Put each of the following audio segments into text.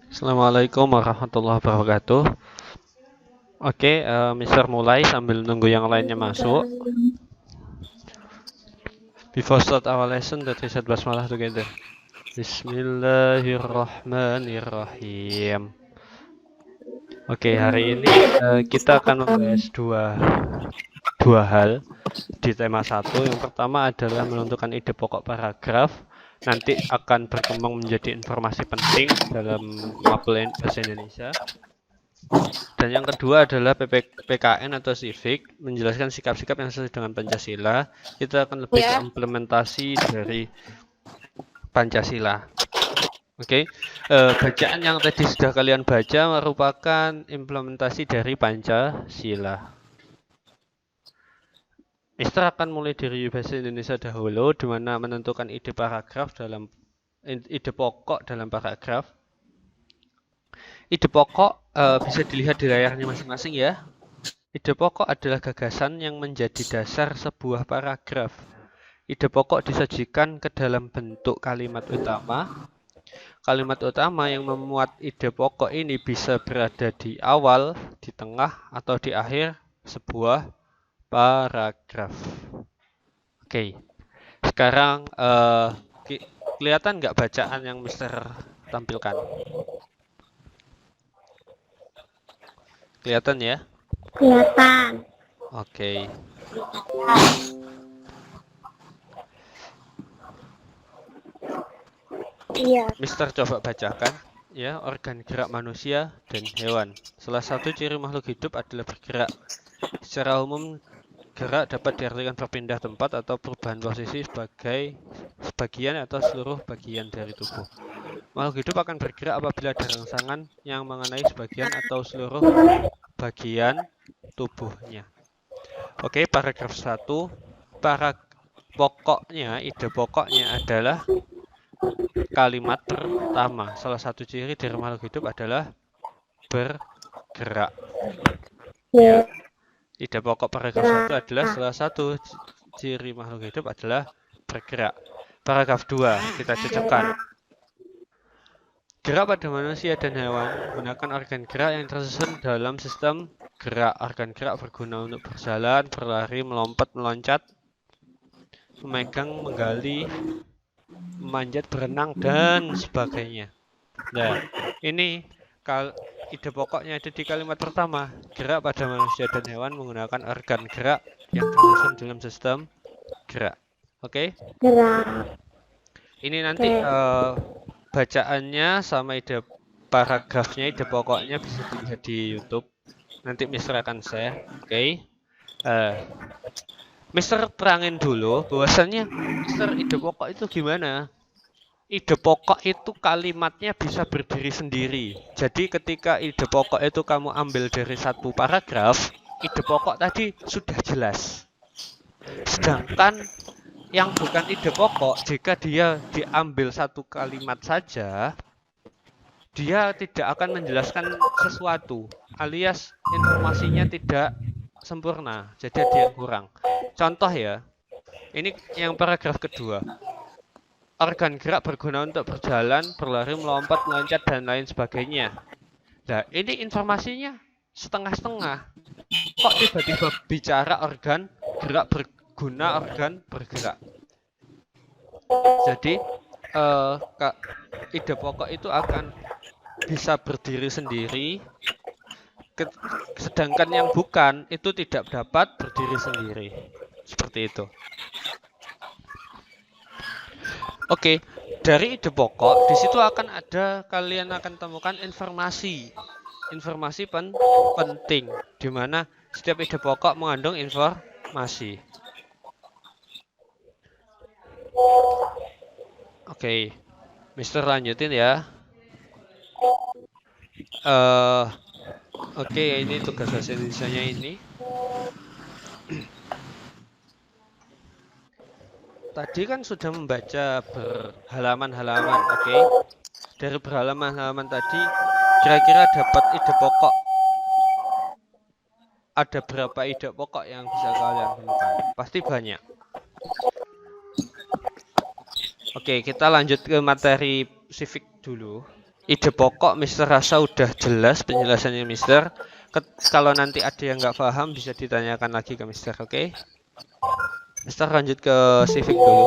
Assalamualaikum warahmatullahi wabarakatuh. Oke, Mister mulai sambil nunggu yang lainnya masuk. Before start our lesson, let's recite basmalah together. Bismillahirrahmanirrahim. Oke, hari ini kita akan membahas dua hal di tema satu. Yang pertama adalah menentukan ide pokok paragraf. Nanti akan berkembang menjadi informasi penting dalam mapel bahasa Indonesia. Dan yang kedua adalah PKN atau civic, menjelaskan sikap-sikap yang sesuai dengan Pancasila. Kita akan lebih ke implementasi dari Pancasila. Oke, bacaan yang tadi sudah kalian baca merupakan implementasi dari Pancasila. Mister akan mulai dari bahasa Indonesia dahulu, di mana menentukan ide pokok dalam paragraf. Ide pokok bisa dilihat di layarnya masing-masing ya. Ide pokok adalah gagasan yang menjadi dasar sebuah paragraf. Ide pokok disajikan ke dalam bentuk kalimat utama. Kalimat utama yang memuat ide pokok ini bisa berada di awal, di tengah, atau di akhir sebuah paragraf. Oke, sekarang kelihatan nggak bacaan yang Mister tampilkan? Kelihatan ya? Kelihatan. Oke. Iya. Mister coba bacakan ya, organ gerak manusia dan hewan. Salah satu ciri makhluk hidup adalah bergerak. Secara umum, gerak dapat diartikan berpindah tempat atau perubahan posisi sebagai sebagian atau seluruh bagian dari tubuh. Makhluk hidup akan bergerak apabila ada rangsangan yang mengenai sebagian atau seluruh bagian tubuhnya. Oke, paragraf 1. Ide pokoknya adalah kalimat pertama. Salah satu ciri dari makhluk hidup adalah bergerak. Ya. Ide pokok paragraf 1 adalah salah satu ciri makhluk hidup adalah bergerak. Paragraf 2 kita cocokkan. Gerak pada manusia dan hewan menggunakan organ gerak yang tersusun dalam sistem gerak. Organ gerak berguna untuk berjalan, berlari, melompat, meloncat, memegang, menggali, memanjat, berenang, dan sebagainya. Nah, ini ide pokoknya ada di kalimat pertama. Gerak pada manusia dan hewan menggunakan organ gerak yang tersusun dalam sistem gerak. Oke? Gerak. Ini nanti bacaannya sama ide paragrafnya, ide pokoknya bisa dilihat di YouTube. Nanti Mister akan share. Oke? Mister terangin dulu bahwasannya Mister ide pokok itu gimana? Ide pokok itu kalimatnya bisa berdiri sendiri. Jadi ketika ide pokok itu kamu ambil dari satu paragraf, ide pokok tadi sudah jelas. Sedangkan yang bukan ide pokok, jika dia diambil satu kalimat saja, dia tidak akan menjelaskan sesuatu, alias informasinya tidak sempurna, jadi ada yang kurang. Contoh ya, ini yang paragraf kedua. Organ gerak berguna untuk berjalan, berlari, melompat, meloncat, dan lain sebagainya. Nah, ini informasinya setengah-setengah. Kok tiba-tiba bicara organ gerak berguna, organ bergerak? Jadi, ide pokok itu akan bisa berdiri sendiri, sedangkan yang bukan itu tidak dapat berdiri sendiri. Seperti itu. Oke, dari ide pokok, di situ akan ada, kalian akan temukan informasi penting, di mana setiap ide pokok mengandung informasi. Oke, Mister lanjutin ya. Oke, ini tugas bahasa Indonesia-nya ini. Tadi kan sudah membaca berhalaman-halaman, oke? Dari berhalaman-halaman tadi, kira-kira dapat ide pokok. Ada berapa ide pokok yang bisa kalian temukan? Pasti banyak. Oke, kita lanjut ke materi civic dulu. ide pokok Mister rasa udah jelas penjelasannya Mister. Kalau nanti ada yang nggak paham bisa ditanyakan lagi ke Mister, oke? Mister lanjut ke civic dulu.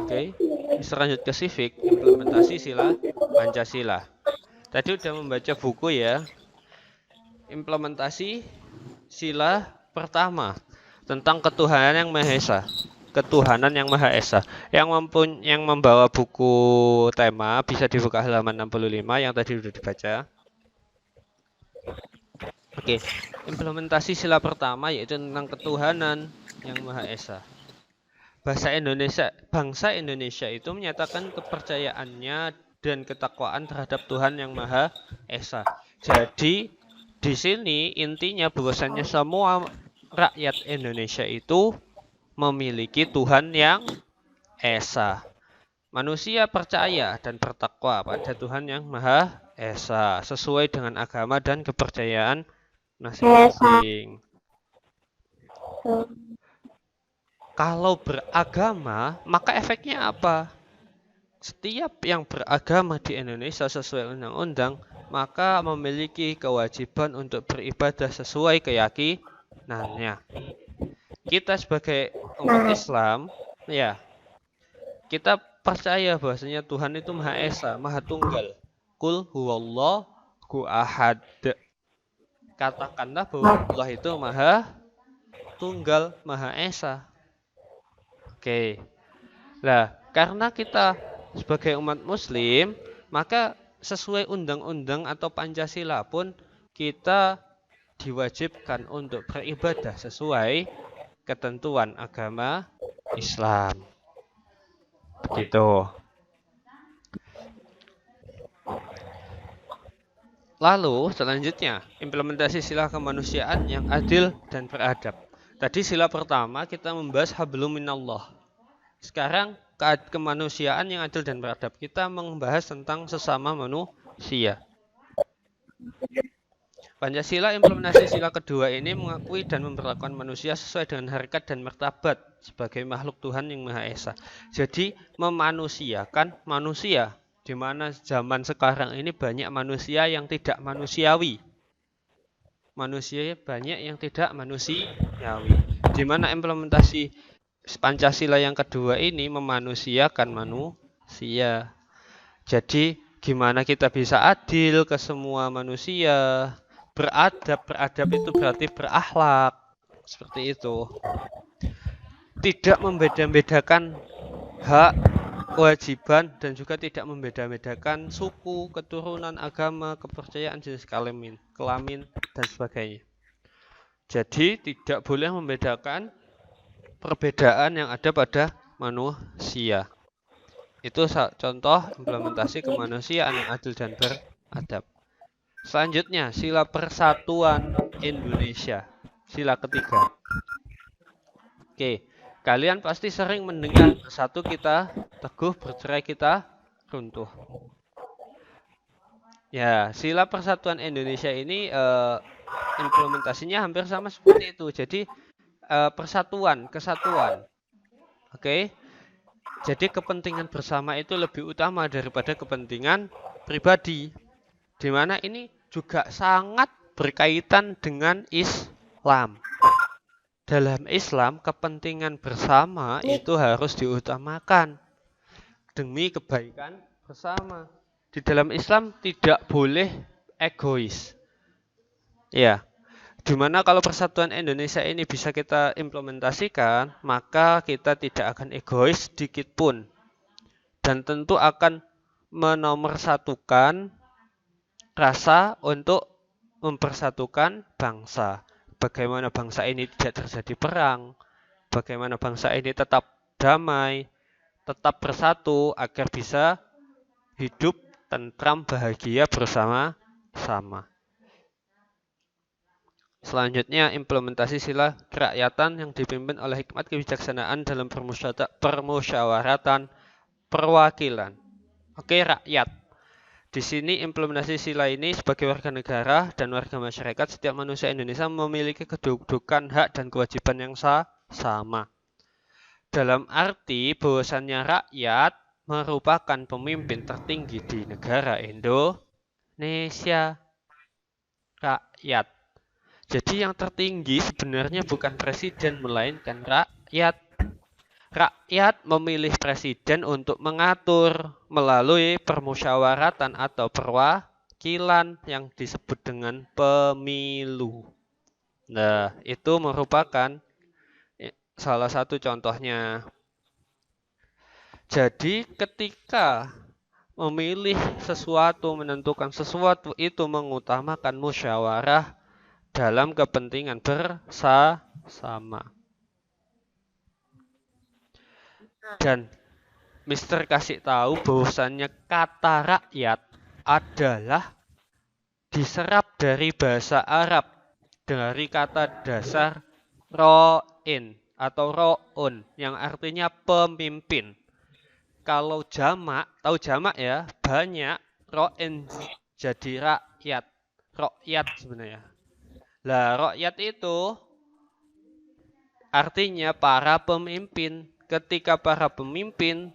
Oke, Mister lanjut ke civic, implementasi sila Pancasila. Tadi udah membaca buku ya. Implementasi sila pertama tentang ketuhanan yang Maha Esa. Ketuhanan yang Maha Esa. Yang membawa buku tema bisa dibuka halaman 65 yang tadi sudah dibaca. Oke, implementasi sila pertama yaitu tentang ketuhanan yang Maha Esa. Bangsa Indonesia itu menyatakan kepercayaannya dan ketakwaan terhadap Tuhan yang Maha Esa. Jadi di sini intinya bahwasannya semua rakyat Indonesia itu memiliki Tuhan yang Esa. Manusia percaya dan bertakwa pada Tuhan yang Maha Esa sesuai dengan agama dan kepercayaan masing-masing. Kalau beragama, maka efeknya apa? Setiap yang beragama di Indonesia sesuai undang-undang, maka memiliki kewajiban untuk beribadah sesuai keyakinannya. Kita sebagai umat Islam, ya, kita percaya bahwasanya Tuhan itu Maha Esa, Maha Tunggal. Qul huwallahu ahad. Katakanlah bahwa Allah itu Maha Tunggal, Maha Esa. Oke. Nah, karena kita sebagai umat muslim, maka sesuai undang-undang atau Pancasila pun kita diwajibkan untuk beribadah sesuai ketentuan agama Islam. Begitu. Lalu selanjutnya, implementasi sila kemanusiaan yang adil dan beradab. Tadi sila pertama kita membahas hablum minallah. Sekarang kemanusiaan yang adil dan beradab. Kita membahas tentang sesama manusia. Pancasila implementasi sila kedua ini mengakui dan memperlakukan manusia sesuai dengan harkat dan martabat sebagai makhluk Tuhan yang Maha Esa. Jadi memanusiakan manusia, di mana zaman sekarang ini banyak manusia yang tidak manusiawi. Manusia banyak yang tidak manusiawi. Di mana implementasi Pancasila yang kedua ini memanusiakan manusia. Jadi gimana kita bisa adil ke semua manusia? Beradab itu berarti berakhlak. Seperti itu. Tidak membeda-bedakan hak, kewajiban, dan juga tidak membeda-bedakan suku, keturunan, agama, kepercayaan, jenis kelamin, dan sebagainya. Jadi tidak boleh membedakan perbedaan yang ada pada manusia. Itu contoh implementasi kemanusiaan yang adil dan beradab. Selanjutnya, sila persatuan Indonesia. Sila ketiga. Oke, kalian pasti sering mendengar bersatu kita teguh, bercerai kita runtuh. Ya, sila persatuan Indonesia ini implementasinya hampir sama seperti itu. Jadi persatuan, kesatuan. Oke. Jadi kepentingan bersama itu lebih utama daripada kepentingan pribadi. Di mana ini juga sangat berkaitan dengan Islam. Dalam Islam, kepentingan bersama itu harus diutamakan demi kebaikan bersama. Di dalam Islam tidak boleh egois. Ya. Dimana kalau persatuan Indonesia ini bisa kita implementasikan, maka kita tidak akan egois sedikit pun. Dan tentu akan menomorsatukan rasa untuk mempersatukan bangsa. Bagaimana bangsa ini tidak terjadi perang, bagaimana bangsa ini tetap damai, tetap bersatu agar bisa hidup tentram, bahagia bersama-sama. Selanjutnya, implementasi sila kerakyatan yang dipimpin oleh hikmat kebijaksanaan dalam permusyawaratan perwakilan. Oke, rakyat. Di sini implementasi sila ini sebagai warga negara dan warga masyarakat, setiap manusia Indonesia memiliki kedudukan, hak, dan kewajiban yang sama. Dalam arti bahwasannya rakyat merupakan pemimpin tertinggi di negara Indonesia. Rakyat. Jadi yang tertinggi sebenarnya bukan presiden, melainkan rakyat. Rakyat memilih presiden untuk mengatur melalui permusyawaratan atau perwakilan yang disebut dengan pemilu. Nah, itu merupakan salah satu contohnya. Jadi ketika memilih sesuatu, menentukan sesuatu itu mengutamakan musyawarah dalam kepentingan bersama. Dan Mister kasih tahu bahwasannya kata rakyat adalah diserap dari bahasa Arab dari kata dasar ro'in atau ro'un yang artinya pemimpin. Kalau jamak, tahu jamak ya, banyak, ro'in jadi rakyat. Rakyat sebenarnya. Lah, rakyat itu artinya para pemimpin. Ketika para pemimpin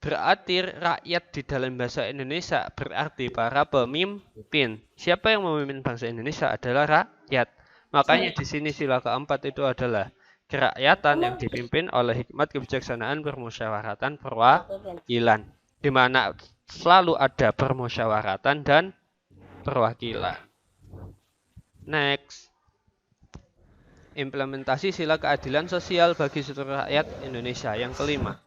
berarti rakyat di dalam bahasa Indonesia berarti para pemimpin. Siapa yang memimpin bangsa Indonesia adalah rakyat. Makanya di sini sila keempat itu adalah kerakyatan yang dipimpin oleh hikmat kebijaksanaan permusyawaratan perwakilan, di mana selalu ada permusyawaratan dan perwakilan. Next. Implementasi sila keadilan sosial bagi seluruh rakyat Indonesia. Yang kelima.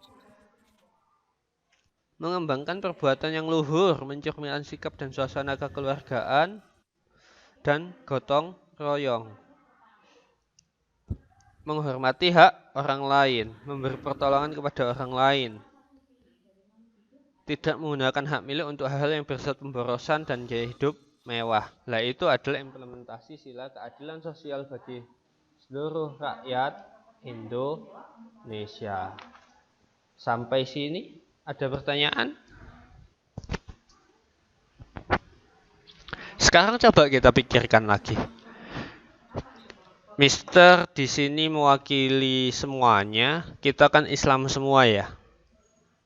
Mengembangkan perbuatan yang luhur, mencerminkan sikap dan suasana kekeluargaan, dan gotong royong. Menghormati hak orang lain, memberi pertolongan kepada orang lain. Tidak menggunakan hak milik untuk hal-hal yang bersifat pemborosan dan gaya hidup mewah. Nah, itu adalah implementasi sila keadilan sosial bagi seluruh rakyat Indonesia. Sampai sini ada pertanyaan? Sekarang coba kita pikirkan lagi. Mister di sini mewakili semuanya, kita kan Islam semua ya.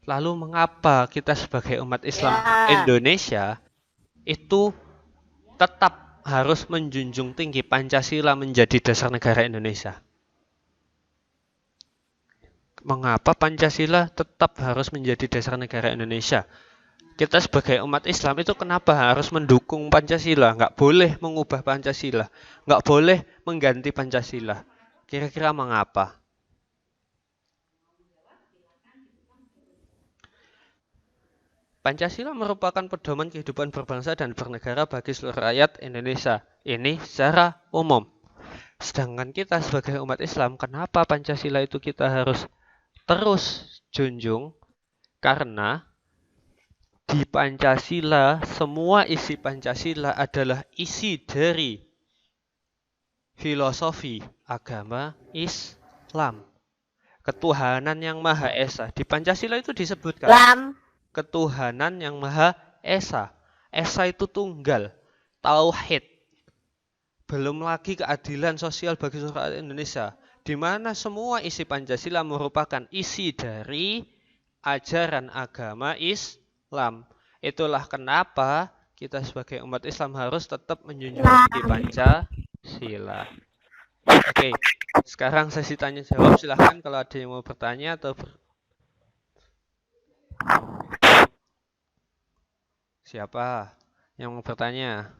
Lalu mengapa kita sebagai umat Islam Indonesia itu tetap harus menjunjung tinggi Pancasila menjadi dasar negara Indonesia? Mengapa Pancasila tetap harus menjadi dasar negara Indonesia? Kita sebagai umat Islam itu kenapa harus mendukung Pancasila? Nggak boleh mengubah Pancasila. Nggak boleh mengganti Pancasila. Kira-kira mengapa? Pancasila merupakan pedoman kehidupan berbangsa dan bernegara bagi seluruh rakyat Indonesia. Ini secara umum. Sedangkan kita sebagai umat Islam, kenapa Pancasila itu kita harus terus junjung? Karena di Pancasila, semua isi Pancasila adalah isi dari filosofi agama Islam. Ketuhanan yang Maha Esa. Di Pancasila itu disebutkan ketuhanan yang Maha Esa. Esa itu tunggal. Tauhid. Belum lagi keadilan sosial bagi seluruh rakyat Indonesia. Di mana semua isi Pancasila merupakan isi dari ajaran agama Islam. Itulah kenapa kita sebagai umat Islam harus tetap menjunjung tinggi Pancasila. Oke, sekarang sesi tanya jawab. Silahkan kalau ada yang mau bertanya atau siapa yang mau bertanya?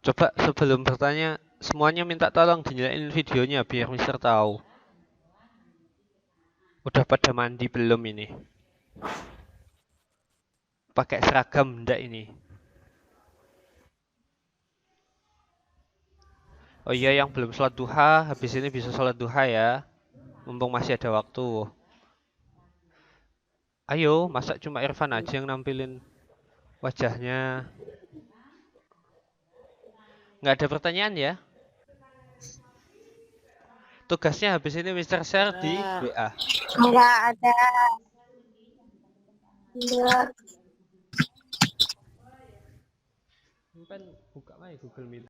Coba sebelum bertanya, semuanya minta tolong dinyalain videonya biar Mister tahu. Udah pada mandi belum ini? Pakai seragam enggak ini? Oh iya, yang belum sholat duha, habis ini bisa sholat duha ya. Mumpung masih ada waktu. Ayo, masa cuma Irfan aja yang nampilin wajahnya? Nggak ada pertanyaan ya? Tugasnya habis ini Mister share di WA. Nggak ada. Sampai buka aja Google Meet.